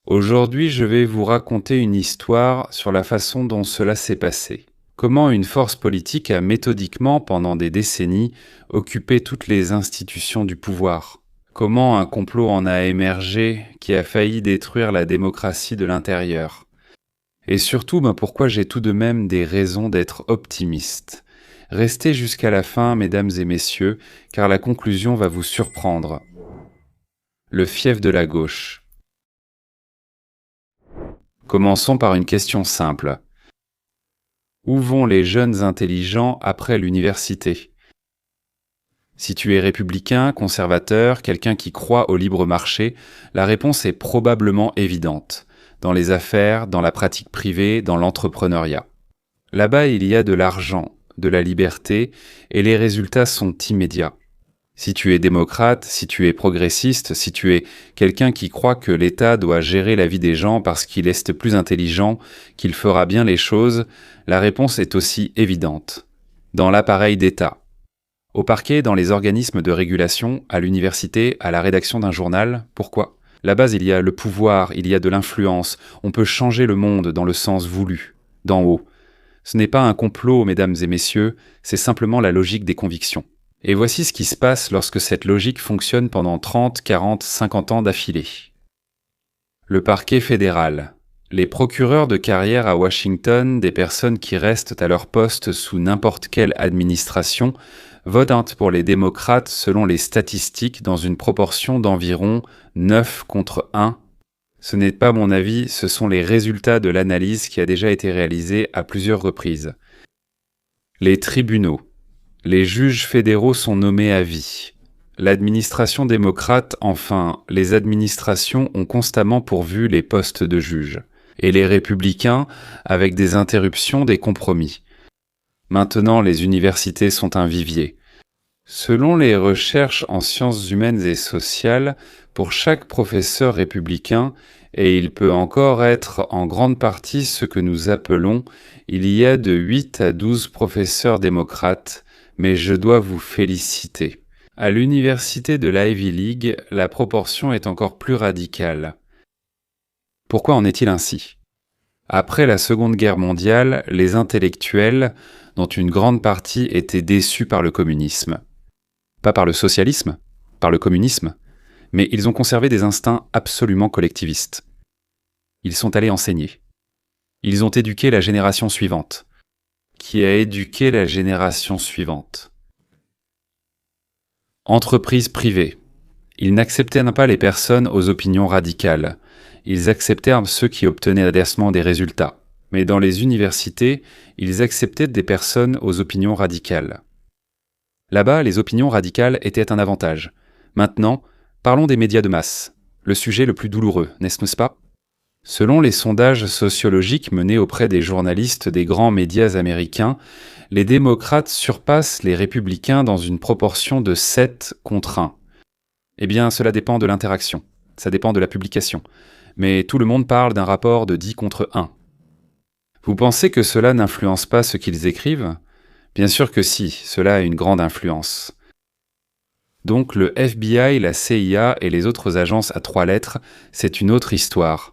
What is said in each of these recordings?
Aujourd'hui, je vais vous raconter une histoire sur la façon dont cela s'est passé. Comment une force politique a méthodiquement, pendant des décennies, occupé toutes les institutions du pouvoir. Comment un complot en a émergé qui a failli détruire la démocratie de l'intérieur. Et surtout, pourquoi j'ai tout de même des raisons d'être optimiste. Restez jusqu'à la fin, mesdames et messieurs, car la conclusion va vous surprendre. Le fief de la gauche. Commençons par une question simple. Où vont les jeunes intelligents après l'université? Si tu es républicain, conservateur, quelqu'un qui croit au libre marché, la réponse est probablement évidente. Dans les affaires, dans la pratique privée, dans l'entrepreneuriat. Là-bas, il y a de l'argent, de la liberté, et les résultats sont immédiats. Si tu es démocrate, si tu es progressiste, si tu es quelqu'un qui croit que l'État doit gérer la vie des gens parce qu'il est plus intelligent, qu'il fera bien les choses, la réponse est aussi évidente. Dans l'appareil d'État. Au parquet, dans les organismes de régulation, à l'université, à la rédaction d'un journal, pourquoi? Là-bas, il y a le pouvoir, il y a de l'influence, on peut changer le monde dans le sens voulu, d'en haut. Ce n'est pas un complot, mesdames et messieurs, c'est simplement la logique des convictions. Et voici ce qui se passe lorsque cette logique fonctionne pendant 30, 40, 50 ans d'affilée. Le parquet fédéral. Les procureurs de carrière à Washington, des personnes qui restent à leur poste sous n'importe quelle administration, votent pour les démocrates selon les statistiques dans une proportion d'environ 9 contre 1. Ce n'est pas mon avis, ce sont les résultats de l'analyse qui a déjà été réalisée à plusieurs reprises. Les tribunaux. Les juges fédéraux sont nommés à vie. L'administration démocrate, enfin, les administrations ont constamment pourvu les postes de juges. Et les républicains, avec des interruptions, des compromis. Maintenant, les universités sont un vivier. Selon les recherches en sciences humaines et sociales, pour chaque professeur républicain, et il peut encore être en grande partie ce que nous appelons, il y a de 8 à 12 professeurs démocrates, mais je dois vous féliciter. À l'université de l'Ivy League, la proportion est encore plus radicale. Pourquoi en est-il ainsi? Après la Seconde Guerre mondiale, les intellectuels, dont une grande partie étaient déçus par le communisme. Pas par le socialisme, par le communisme, mais ils ont conservé des instincts absolument collectivistes. Ils sont allés enseigner. Ils ont éduqué la génération suivante. Qui a éduqué la génération suivante? Entreprises privées. Ils n'acceptèrent pas les personnes aux opinions radicales. Ils acceptèrent ceux qui obtenaient adversement des résultats. Mais dans les universités, ils acceptaient des personnes aux opinions radicales. Là-bas, les opinions radicales étaient un avantage. Maintenant, parlons des médias de masse. Le sujet le plus douloureux, n'est-ce pas? Selon les sondages sociologiques menés auprès des journalistes des grands médias américains, les démocrates surpassent les républicains dans une proportion de 7 contre 1. Eh bien, cela dépend de l'interaction, ça dépend de la publication. Mais tout le monde parle d'un rapport de 10 contre 1. Vous pensez que cela n'influence pas ce qu'ils écrivent? Bien sûr que si, cela a une grande influence. Donc le FBI, la CIA et les autres agences à 3 lettres, c'est une autre histoire.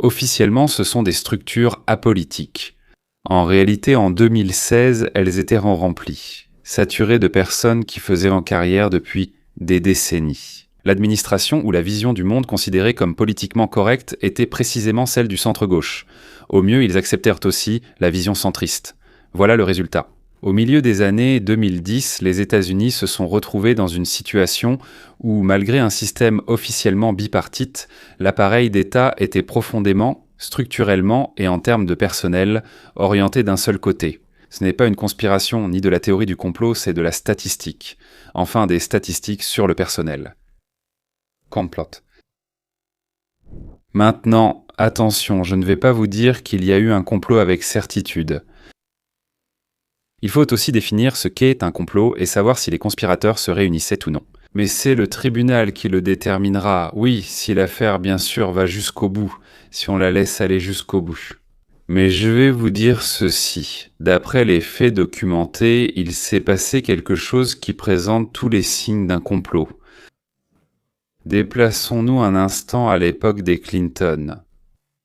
Officiellement, ce sont des structures apolitiques. En réalité, en 2016, elles étaient remplies, saturées de personnes qui faisaient en carrière depuis des décennies. L'administration ou la vision du monde considérée comme politiquement correcte était précisément celle du centre-gauche. Au mieux, ils acceptèrent aussi la vision centriste. Voilà le résultat. Au milieu des années 2010, les États-Unis se sont retrouvés dans une situation où, malgré un système officiellement bipartite, l'appareil d'État était profondément, structurellement et en termes de personnel, orienté d'un seul côté. Ce n'est pas une conspiration ni de la théorie du complot, c'est de la statistique. Enfin, des statistiques sur le personnel. Complot. Maintenant, attention, je ne vais pas vous dire qu'il y a eu un complot avec certitude. Il faut aussi définir ce qu'est un complot et savoir si les conspirateurs se réunissaient ou non. Mais c'est le tribunal qui le déterminera, oui, si l'affaire bien sûr va jusqu'au bout, si on la laisse aller jusqu'au bout. Mais je vais vous dire ceci, d'après les faits documentés, il s'est passé quelque chose qui présente tous les signes d'un complot. Déplaçons-nous un instant à l'époque des Clinton.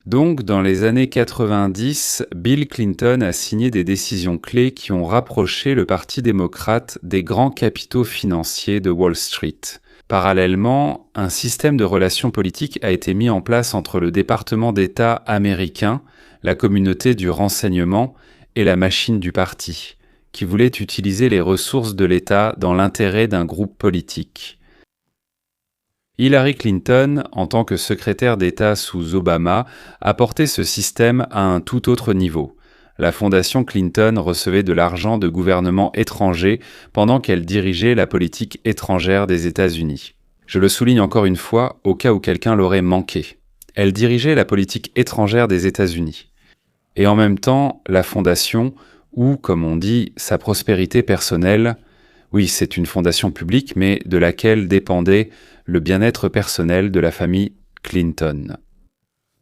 Donc, dans les années 90, Bill Clinton a signé des décisions clés qui ont rapproché le Parti démocrate des grands capitaux financiers de Wall Street. Parallèlement, un système de relations politiques a été mis en place entre le département d'État américain, la communauté du renseignement et la machine du parti, qui voulait utiliser les ressources de l'État dans l'intérêt d'un groupe politique. Hillary Clinton, en tant que secrétaire d'État sous Obama, a porté ce système à un tout autre niveau. La fondation Clinton recevait de l'argent de gouvernements étrangers pendant qu'elle dirigeait la politique étrangère des États-Unis. Je le souligne encore une fois, au cas où quelqu'un l'aurait manqué. Elle dirigeait la politique étrangère des États-Unis. Et en même temps, la fondation, ou, comme on dit, sa prospérité personnelle, oui, c'est une fondation publique, mais de laquelle dépendait le bien-être personnel de la famille Clinton.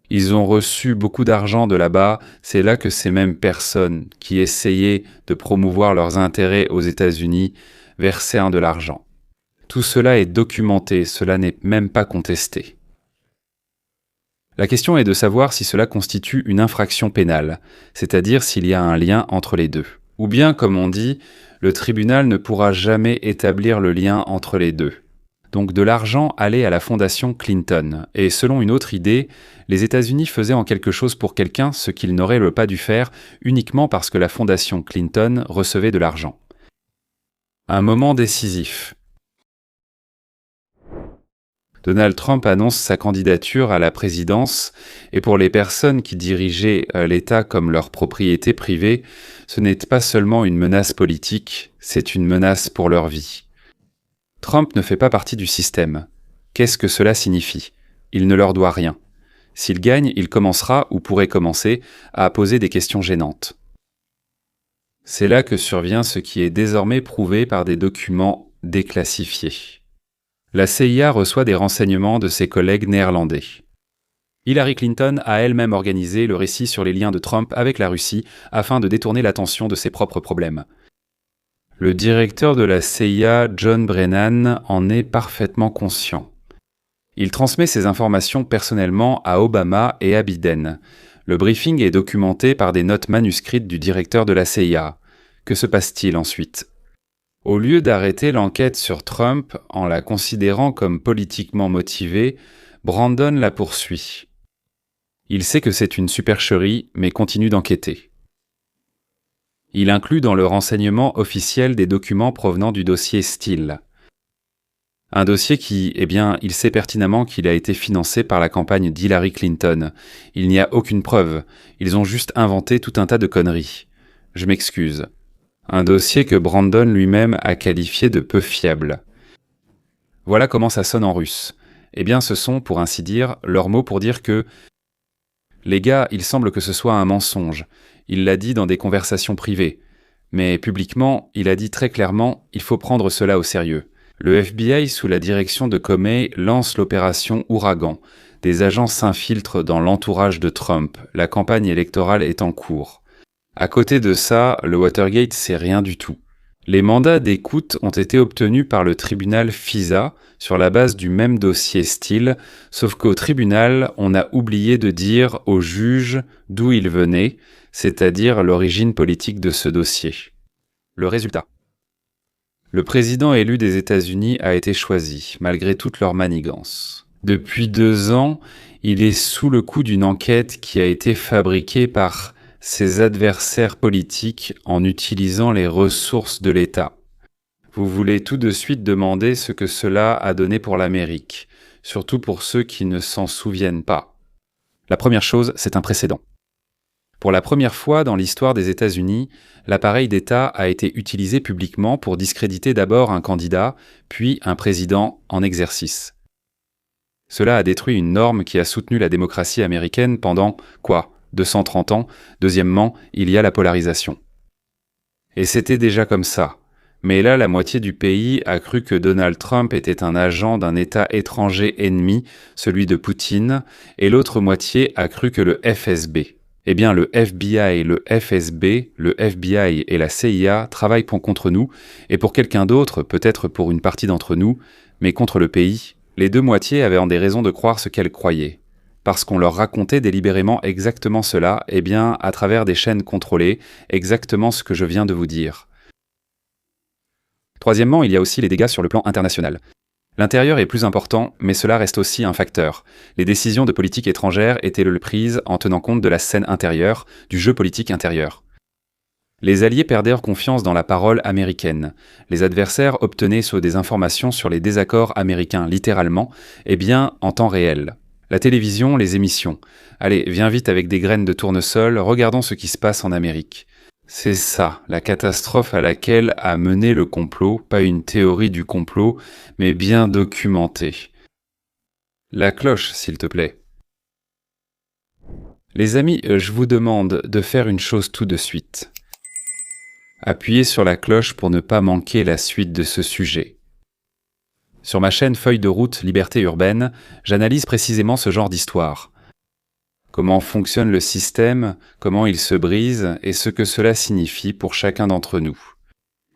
Ils ont reçu beaucoup d'argent de là-bas, c'est là que ces mêmes personnes qui essayaient de promouvoir leurs intérêts aux États-Unis versaient de l'argent. Tout cela est documenté, cela n'est même pas contesté. La question est de savoir si cela constitue une infraction pénale, c'est-à-dire s'il y a un lien entre les deux. Ou bien, comme on dit, le tribunal ne pourra jamais établir le lien entre les deux. Donc de l'argent allait à la fondation Clinton, et selon une autre idée, les États-Unis faisaient en quelque chose pour quelqu'un ce qu'ils n'auraient pas dû faire uniquement parce que la fondation Clinton recevait de l'argent. Un moment décisif. Donald Trump annonce sa candidature à la présidence, et pour les personnes qui dirigeaient l'État comme leur propriété privée, ce n'est pas seulement une menace politique, c'est une menace pour leur vie. Trump ne fait pas partie du système. Qu'est-ce que cela signifie ? Il ne leur doit rien. S'il gagne, il commencera, ou pourrait commencer, à poser des questions gênantes. C'est là que survient ce qui est désormais prouvé par des documents déclassifiés. La CIA reçoit des renseignements de ses collègues néerlandais. Hillary Clinton a elle-même organisé le récit sur les liens de Trump avec la Russie afin de détourner l'attention de ses propres problèmes. Le directeur de la CIA, John Brennan, en est parfaitement conscient. Il transmet ces informations personnellement à Obama et à Biden. Le briefing est documenté par des notes manuscrites du directeur de la CIA. Que se passe-t-il ensuite ? Au lieu d'arrêter l'enquête sur Trump en la considérant comme politiquement motivée, Brandon la poursuit. Il sait que c'est une supercherie, mais continue d'enquêter. Il inclut dans le renseignement officiel des documents provenant du dossier Steele. Un dossier qui, il sait pertinemment qu'il a été financé par la campagne d'Hillary Clinton. Il n'y a aucune preuve, ils ont juste inventé tout un tas de conneries. Je m'excuse. Un dossier que Brandon lui-même a qualifié de peu fiable. Voilà comment ça sonne en russe. Ce sont, pour ainsi dire, leurs mots pour dire que « Les gars, il semble que ce soit un mensonge. Il l'a dit dans des conversations privées. Mais publiquement, il a dit très clairement « Il faut prendre cela au sérieux ». Le FBI, sous la direction de Comey, lance l'opération Ouragan. Des agents s'infiltrent dans l'entourage de Trump. La campagne électorale est en cours. À côté de ça, le Watergate, c'est rien du tout. Les mandats d'écoute ont été obtenus par le tribunal FISA sur la base du même dossier Steele, sauf qu'au tribunal, on a oublié de dire au juge d'où il venait, c'est-à-dire l'origine politique de ce dossier. Le résultat. Le président élu des États-Unis a été choisi, malgré toute leur manigance. Depuis 2 ans, il est sous le coup d'une enquête qui a été fabriquée par ses adversaires politiques en utilisant les ressources de l'État. Vous voulez tout de suite demander ce que cela a donné pour l'Amérique, surtout pour ceux qui ne s'en souviennent pas. La première chose, c'est un précédent. Pour la première fois dans l'histoire des États-Unis, l'appareil d'État a été utilisé publiquement pour discréditer d'abord un candidat, puis un président en exercice. Cela a détruit une norme qui a soutenu la démocratie américaine pendant, 230 ans. Deuxièmement, il y a la polarisation. Et c'était déjà comme ça. Mais là, la moitié du pays a cru que Donald Trump était un agent d'un État étranger ennemi, celui de Poutine, et l'autre moitié a cru que le FSB. Le FBI, le FSB, le FBI et la CIA travaillent contre nous, et pour quelqu'un d'autre, peut-être pour une partie d'entre nous, mais contre le pays. Les deux moitiés avaient des raisons de croire ce qu'elles croyaient. parce qu'on leur racontait délibérément exactement cela, eh bien, à travers des chaînes contrôlées, exactement ce que je viens de vous dire. Troisièmement, il y a aussi les dégâts sur le plan international. L'intérieur est plus important, mais cela reste aussi un facteur. Les décisions de politique étrangère étaient prises en tenant compte de la scène intérieure, du jeu politique intérieur. Les alliés perdèrent confiance dans la parole américaine. Les adversaires obtenaient des informations sur les désaccords américains, littéralement, et bien en temps réel. La télévision, les émissions. Allez, viens vite avec des graines de tournesol, regardons ce qui se passe en Amérique. C'est ça, la catastrophe à laquelle a mené le complot, pas une théorie du complot, mais bien documentée. La cloche, s'il te plaît. Les amis, je vous demande de faire une chose tout de suite. Appuyez sur la cloche pour ne pas manquer la suite de ce sujet. Sur ma chaîne Feuille de route Liberté urbaine, j'analyse précisément ce genre d'histoire. Comment fonctionne le système, comment il se brise et ce que cela signifie pour chacun d'entre nous.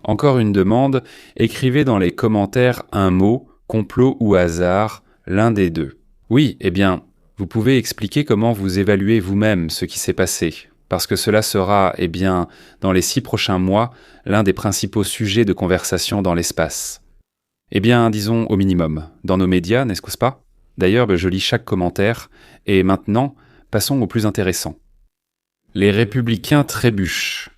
Encore une demande, écrivez dans les commentaires un mot, complot ou hasard, l'un des deux. Oui, eh bien, vous pouvez expliquer comment vous évaluez vous-même ce qui s'est passé, parce que cela sera, eh bien, dans les 6 prochains mois, l'un des principaux sujets de conversation dans l'espace. Eh bien, disons au minimum, dans nos médias, n'est-ce pas? D'ailleurs, je lis chaque commentaire, et maintenant, passons au plus intéressant. Les républicains trébuchent.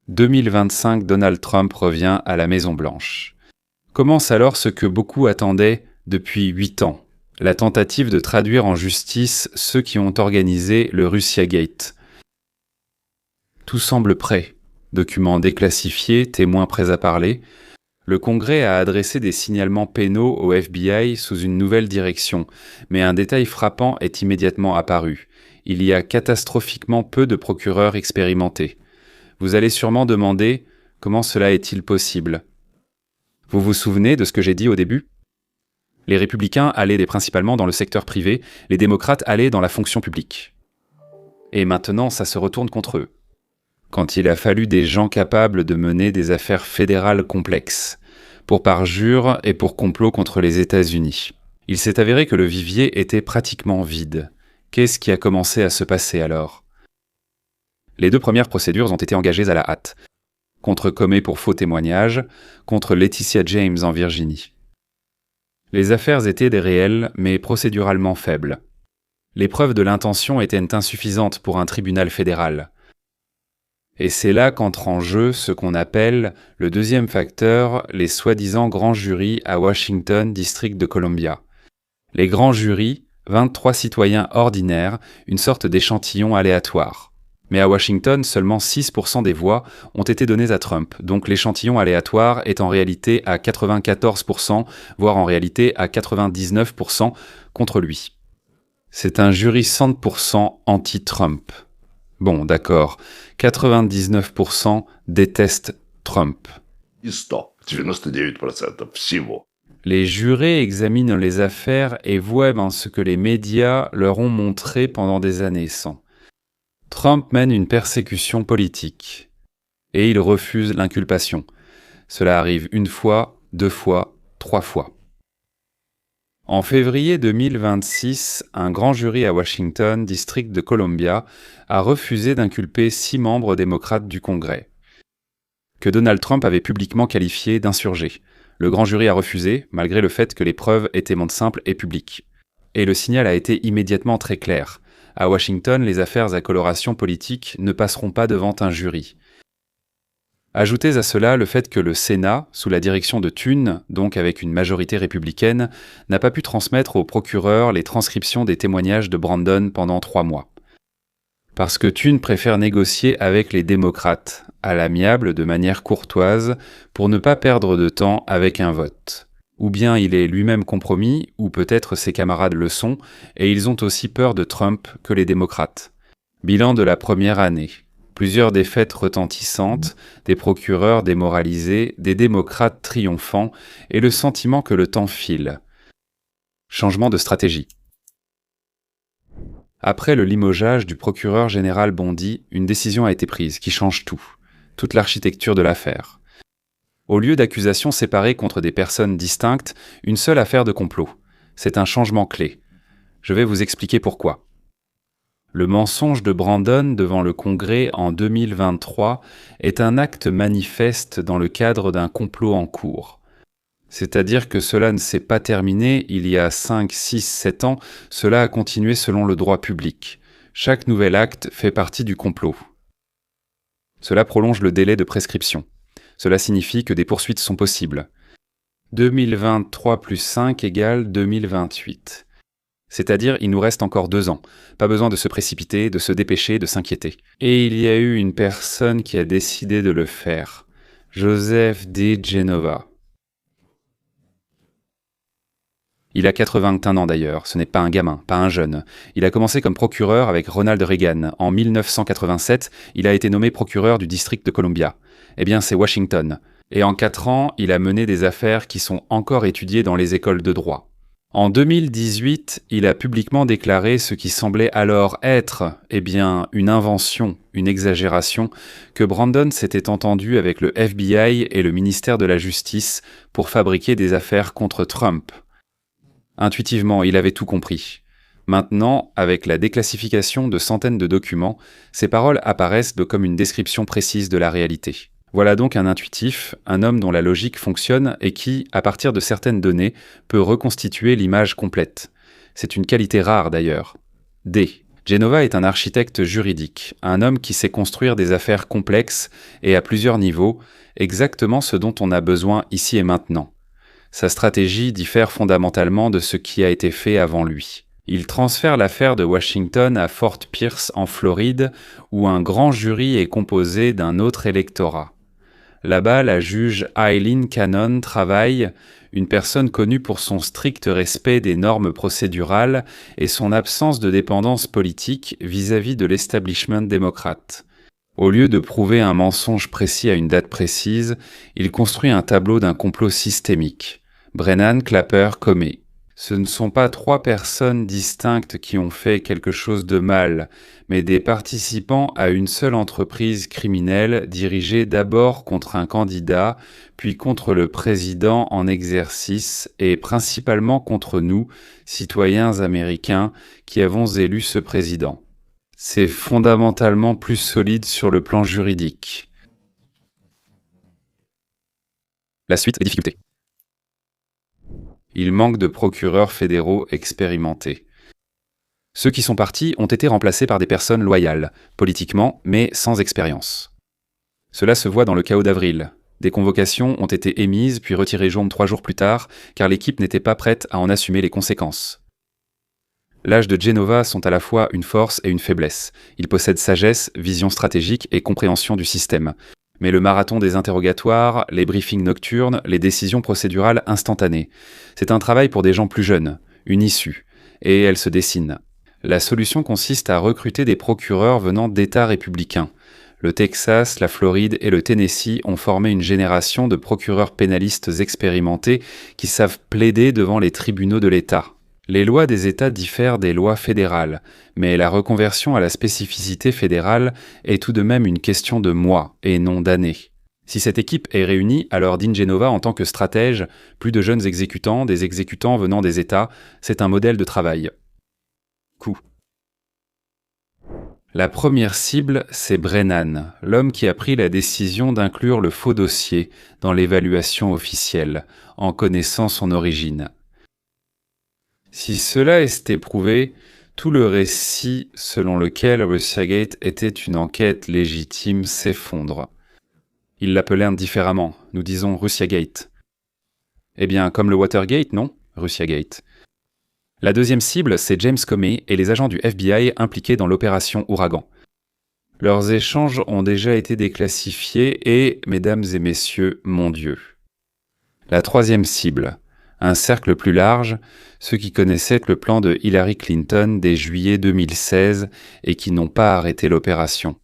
2025, Donald Trump revient à la Maison-Blanche. Commence alors ce que beaucoup attendaient depuis 8 ans, la tentative de traduire en justice ceux qui ont organisé le Russiagate. Tout semble prêt. Documents déclassifiés, témoins prêts à parler. Le Congrès a adressé des signalements pénaux au FBI sous une nouvelle direction, mais un détail frappant est immédiatement apparu. Il y a catastrophiquement peu de procureurs expérimentés. Vous allez sûrement demander « Comment cela est-il possible ?» Vous vous souvenez de ce que j'ai dit au début? Les républicains allaient principalement dans le secteur privé, les démocrates allaient dans la fonction publique. Et maintenant, ça se retourne contre eux. Quand il a fallu des gens capables de mener des affaires fédérales complexes, pour parjure et pour complot contre les États-Unis. Il s'est avéré que le vivier était pratiquement vide. Qu'est-ce qui a commencé à se passer alors? Les 2 premières procédures ont été engagées à la hâte. Contre Comey pour faux témoignages, contre Laetitia James en Virginie. Les affaires étaient des réelles, mais procéduralement faibles. Les preuves de l'intention étaient insuffisantes pour un tribunal fédéral. Et c'est là qu'entre en jeu ce qu'on appelle le deuxième facteur, les soi-disant grands jurys à Washington, District de Columbia. Les grands jurys, 23 citoyens ordinaires, une sorte d'échantillon aléatoire. Mais à Washington, seulement 6% des voix ont été données à Trump, donc l'échantillon aléatoire est en réalité à 94%, voire en réalité à 99% contre lui. C'est un jury 100% anti-Trump. Bon, d'accord, 99% détestent Trump. Les jurés examinent les affaires et voient ce que les médias leur ont montré pendant des années sans. Trump mène une persécution politique. Et il refuse l'inculpation. Cela arrive 1 fois, 2 fois, 3 fois. En février 2026, un grand jury à Washington, District de Columbia, a refusé d'inculper 6 membres démocrates du Congrès, que Donald Trump avait publiquement qualifiés d'insurgés. Le grand jury a refusé, malgré le fait que les preuves étaient simples et publiques. Et le signal a été immédiatement très clair. À Washington, les affaires à coloration politique ne passeront pas devant un jury. Ajoutez à cela le fait que le Sénat, sous la direction de Thune, donc avec une majorité républicaine, n'a pas pu transmettre au procureur les transcriptions des témoignages de Brandon pendant 3 mois. Parce que Thune préfère négocier avec les démocrates, à l'amiable de manière courtoise, pour ne pas perdre de temps avec un vote. Ou bien il est lui-même compromis, ou peut-être ses camarades le sont, et ils ont aussi peur de Trump que les démocrates. Bilan de la première année. Plusieurs défaites retentissantes, des procureurs démoralisés, des démocrates triomphants, et le sentiment que le temps file. Changement de stratégie. Après le limogeage du procureur général Bondi, une décision a été prise qui change tout, toute l'architecture de l'affaire. Au lieu d'accusations séparées contre des personnes distinctes, une seule affaire de complot. C'est un changement clé. Je vais vous expliquer pourquoi. Le mensonge de Brandon devant le Congrès en 2023 est un acte manifeste dans le cadre d'un complot en cours. C'est-à-dire que cela ne s'est pas terminé il y a 5, 6, 7 ans, cela a continué selon le droit public. Chaque nouvel acte fait partie du complot. Cela prolonge le délai de prescription. Cela signifie que des poursuites sont possibles. 2023 plus 5 égale 2028. C'est-à-dire, il nous reste encore 2 ans. Pas besoin de se précipiter, de se dépêcher, de s'inquiéter. Et il y a eu une personne qui a décidé de le faire. Joseph DiGenova. Il a 81 ans d'ailleurs, ce n'est pas un gamin, pas un jeune. Il a commencé comme procureur avec Ronald Reagan. En 1987, il a été nommé procureur du district de Columbia. Eh bien, c'est Washington. Et en 4 ans, il a mené des affaires qui sont encore étudiées dans les écoles de droit. En 2018, il a publiquement déclaré ce qui semblait alors être, une invention, une exagération, que Brandon s'était entendu avec le FBI et le ministère de la Justice pour fabriquer des affaires contre Trump. Intuitivement, il avait tout compris. Maintenant, avec la déclassification de centaines de documents, ces paroles apparaissent comme une description précise de la réalité. Voilà donc un intuitif, un homme dont la logique fonctionne et qui, à partir de certaines données, peut reconstituer l'image complète. C'est une qualité rare d'ailleurs. D. Genova est un architecte juridique, un homme qui sait construire des affaires complexes et à plusieurs niveaux, exactement ce dont on a besoin ici et maintenant. Sa stratégie diffère fondamentalement de ce qui a été fait avant lui. Il transfère l'affaire de Washington à Fort Pierce en Floride, où un grand jury est composé d'un autre électorat. Là-bas, la juge Eileen Cannon travaille, une personne connue pour son strict respect des normes procédurales et son absence de dépendance politique vis-à-vis de l'establishment démocrate. Au lieu de prouver un mensonge précis à une date précise, il construit un tableau d'un complot systémique. Brennan, Clapper, Comey. Ce ne sont pas 3 personnes distinctes qui ont fait quelque chose de mal, mais des participants à une seule entreprise criminelle dirigée d'abord contre un candidat, puis contre le président en exercice et principalement contre nous, citoyens américains, qui avons élu ce président. C'est fondamentalement plus solide sur le plan juridique. La suite, les difficultés. Il manque de procureurs fédéraux expérimentés. Ceux qui sont partis ont été remplacés par des personnes loyales, politiquement, mais sans expérience. Cela se voit dans le chaos d'avril. Des convocations ont été émises puis retirées jaunes 3 jours plus tard, car l'équipe n'était pas prête à en assumer les conséquences. L'âge de Genova sont à la fois une force et une faiblesse. Il possède sagesse, vision stratégique et compréhension du système. Mais le marathon des interrogatoires, les briefings nocturnes, les décisions procédurales instantanées, c'est un travail pour des gens plus jeunes, une issue, et elle se dessine. La solution consiste à recruter des procureurs venant d'États républicains. Le Texas, la Floride et le Tennessee ont formé une génération de procureurs pénalistes expérimentés qui savent plaider devant les tribunaux de l'État. Les lois des États diffèrent des lois fédérales, mais la reconversion à la spécificité fédérale est tout de même une question de mois et non d'années. Si cette équipe est réunie, alors DiGenova en tant que stratège, plus de jeunes exécutants, des exécutants venant des États, c'est un modèle de travail. Coût. La première cible, c'est Brennan, l'homme qui a pris la décision d'inclure le faux dossier dans l'évaluation officielle, en connaissant son origine. Si cela est éprouvé, tout le récit selon lequel Russiagate était une enquête légitime s'effondre. Ils l'appelaient indifféremment, nous disons Russiagate. Eh bien, comme le Watergate, non? Russiagate. La deuxième cible, c'est James Comey et les agents du FBI impliqués dans l'opération Ouragan. Leurs échanges ont déjà été déclassifiés et, mesdames et messieurs, mon Dieu. La troisième cible, un cercle plus large, ceux qui connaissaient le plan de Hillary Clinton dès juillet 2016 et qui n'ont pas arrêté l'opération.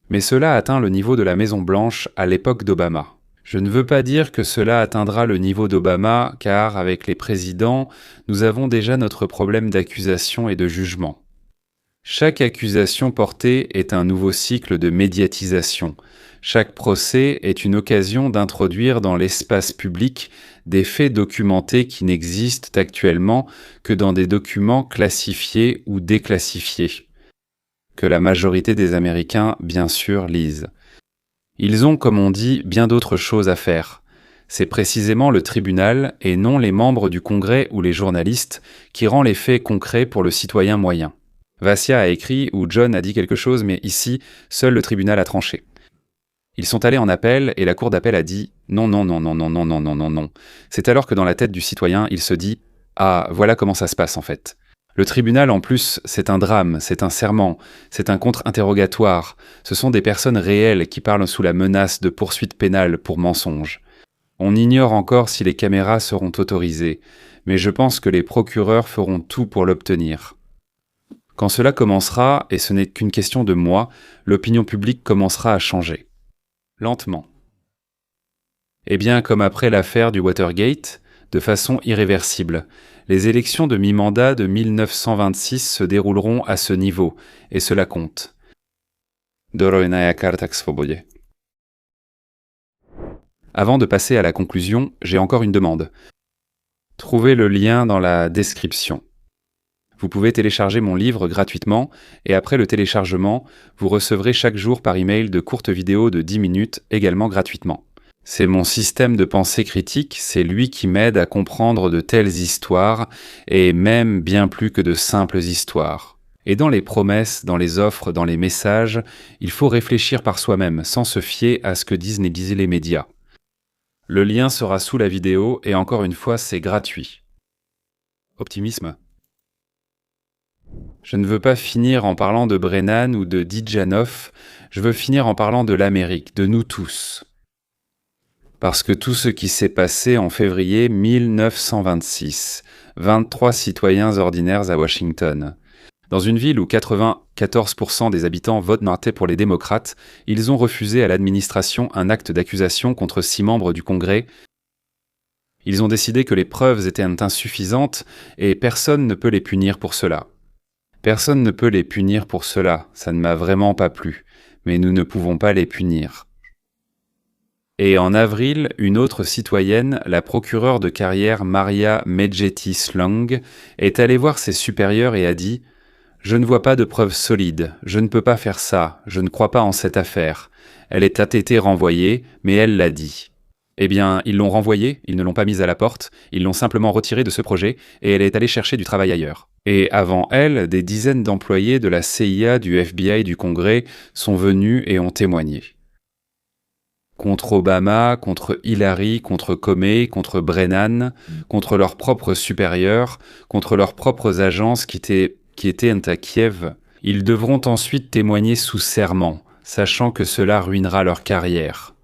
Mais cela atteint le niveau de la Maison-Blanche à l'époque d'Obama. Je ne veux pas dire que cela atteindra le niveau d'Obama, car avec les présidents, nous avons déjà notre problème d'accusation et de jugement. Chaque accusation portée est un nouveau cycle de médiatisation. Chaque procès est une occasion d'introduire dans l'espace public des faits documentés qui n'existent actuellement que dans des documents classifiés ou déclassifiés, que la majorité des Américains, bien sûr, lisent. Ils ont, comme on dit, bien d'autres choses à faire. C'est précisément le tribunal et non les membres du Congrès ou les journalistes qui rend les faits concrets pour le citoyen moyen. Vassia a écrit ou John a dit quelque chose, mais ici, seul le tribunal a tranché. Ils sont allés en appel et la cour d'appel a dit « non, non, non, non, non, non, non, non, non, non ». C'est alors que dans la tête du citoyen, il se dit « ah, voilà comment ça se passe en fait ». Le tribunal, en plus, c'est un drame, c'est un serment, c'est un contre-interrogatoire. Ce sont des personnes réelles qui parlent sous la menace de poursuites pénales pour mensonge. On ignore encore si les caméras seront autorisées, mais je pense que les procureurs feront tout pour l'obtenir. Quand cela commencera, et ce n'est qu'une question de mois, l'opinion publique commencera à changer. Lentement. Eh bien, comme après l'affaire du Watergate, de façon irréversible. Les élections de mi-mandat de 1926 se dérouleront à ce niveau, et cela compte. Dorojnaja karta k swobodie. Avant de passer à la conclusion, j'ai encore une demande. Trouvez le lien dans la description. Vous pouvez télécharger mon livre gratuitement, et après le téléchargement, vous recevrez chaque jour par email de courtes vidéos de 10 minutes, également gratuitement. C'est mon système de pensée critique, c'est lui qui m'aide à comprendre de telles histoires, et même bien plus que de simples histoires. Et dans les promesses, dans les offres, dans les messages, il faut réfléchir par soi-même, sans se fier à ce que disent les médias. Le lien sera sous la vidéo, et encore une fois, c'est gratuit. Optimisme. Je ne veux pas finir en parlant de Brennan ou de Dijanov, je veux finir en parlant de l'Amérique, de nous tous. Parce que tout ce qui s'est passé en février 1926, 23 citoyens ordinaires à Washington. Dans une ville où 94% des habitants votent pour les démocrates, ils ont refusé à l'administration un acte d'accusation contre 6 membres du Congrès. Ils ont décidé que les preuves étaient insuffisantes et personne ne peut les punir pour cela. Personne ne peut les punir pour cela, ça ne m'a vraiment pas plu, mais nous ne pouvons pas les punir. Et en avril, une autre citoyenne, la procureure de carrière Maria Medjetis-Long, est allée voir ses supérieurs et a dit « Je ne vois pas de preuves solides, je ne peux pas faire ça, je ne crois pas en cette affaire. Elle a été renvoyée, mais elle l'a dit. » Eh bien, ils l'ont renvoyée, ils ne l'ont pas mise à la porte, ils l'ont simplement retirée de ce projet et elle est allée chercher du travail ailleurs. Et avant elle, des dizaines d'employés de la CIA, du FBI, du Congrès sont venus et ont témoigné. Contre Obama, contre Hillary, contre Comey, contre Brennan, contre leurs propres supérieurs, contre leurs propres agences qui étaient à Kiev. Ils devront ensuite témoigner sous serment, sachant que cela ruinera leur carrière.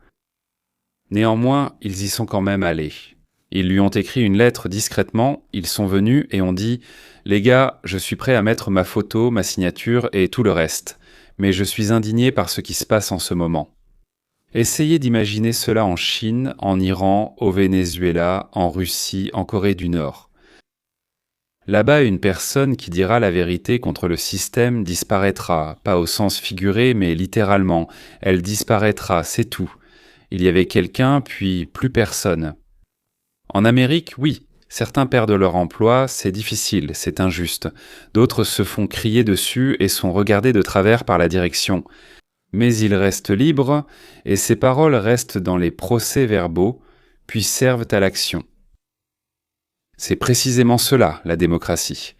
Néanmoins, ils y sont quand même allés. Ils lui ont écrit une lettre discrètement, ils sont venus et ont dit « Les gars, je suis prêt à mettre ma photo, ma signature et tout le reste, mais je suis indigné par ce qui se passe en ce moment. » Essayez d'imaginer cela en Chine, en Iran, au Venezuela, en Russie, en Corée du Nord. Là-bas, une personne qui dira la vérité contre le système disparaîtra, pas au sens figuré, mais littéralement. Elle disparaîtra, c'est tout. Il y avait quelqu'un, puis plus personne. En Amérique, oui, certains perdent leur emploi, c'est difficile, c'est injuste. D'autres se font crier dessus et sont regardés de travers par la direction. Mais ils restent libres, et ces paroles restent dans les procès-verbaux, puis servent à l'action. C'est précisément cela, la démocratie.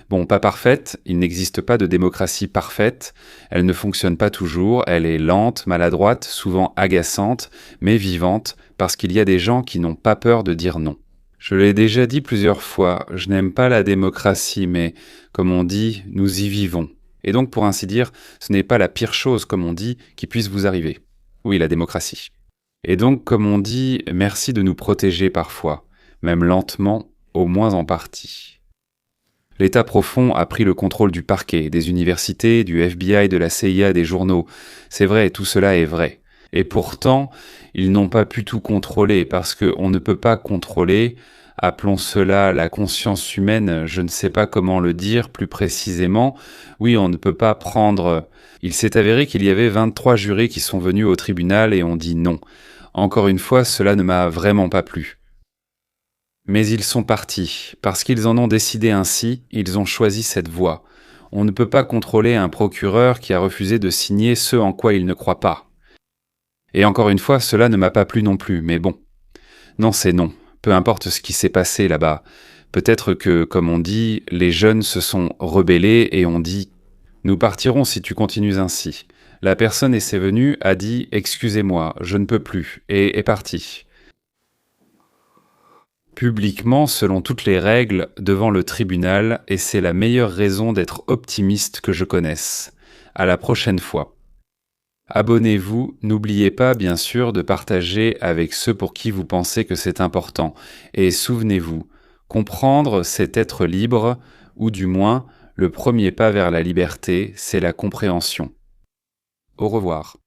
Bon, pas parfaite, il n'existe pas de démocratie parfaite, elle ne fonctionne pas toujours, elle est lente, maladroite, souvent agaçante, mais vivante, parce qu'il y a des gens qui n'ont pas peur de dire non. Je l'ai déjà dit plusieurs fois, je n'aime pas la démocratie, mais, comme on dit, nous y vivons. Et donc, pour ainsi dire, ce n'est pas la pire chose, comme on dit, qui puisse vous arriver. Oui, la démocratie. Et donc, comme on dit, merci de nous protéger parfois, même lentement, au moins en partie. L'État profond a pris le contrôle du parquet, des universités, du FBI, de la CIA, des journaux. C'est vrai, tout cela est vrai. Et pourtant, ils n'ont pas pu tout contrôler, parce qu'on ne peut pas contrôler, appelons cela la conscience humaine, je ne sais pas comment le dire plus précisément. Oui, on ne peut pas prendre... Il s'est avéré qu'il y avait 23 jurés qui sont venus au tribunal et ont dit non. Encore une fois, cela ne m'a vraiment pas plu. Mais ils sont partis. Parce qu'ils en ont décidé ainsi, ils ont choisi cette voie. On ne peut pas contrôler un procureur qui a refusé de signer ce en quoi il ne croit pas. Et encore une fois, cela ne m'a pas plu non plus, mais bon. Non, c'est non. Peu importe ce qui s'est passé là-bas. Peut-être que, comme on dit, les jeunes se sont rebellés et ont dit « Nous partirons si tu continues ainsi ». La personne et c'est venu a dit « Excusez-moi, je ne peux plus » et est partie. Publiquement, selon toutes les règles, devant le tribunal, et c'est la meilleure raison d'être optimiste que je connaisse. À la prochaine fois. Abonnez-vous, n'oubliez pas bien sûr de partager avec ceux pour qui vous pensez que c'est important. Et souvenez-vous, comprendre, c'est être libre, ou du moins, le premier pas vers la liberté, c'est la compréhension. Au revoir.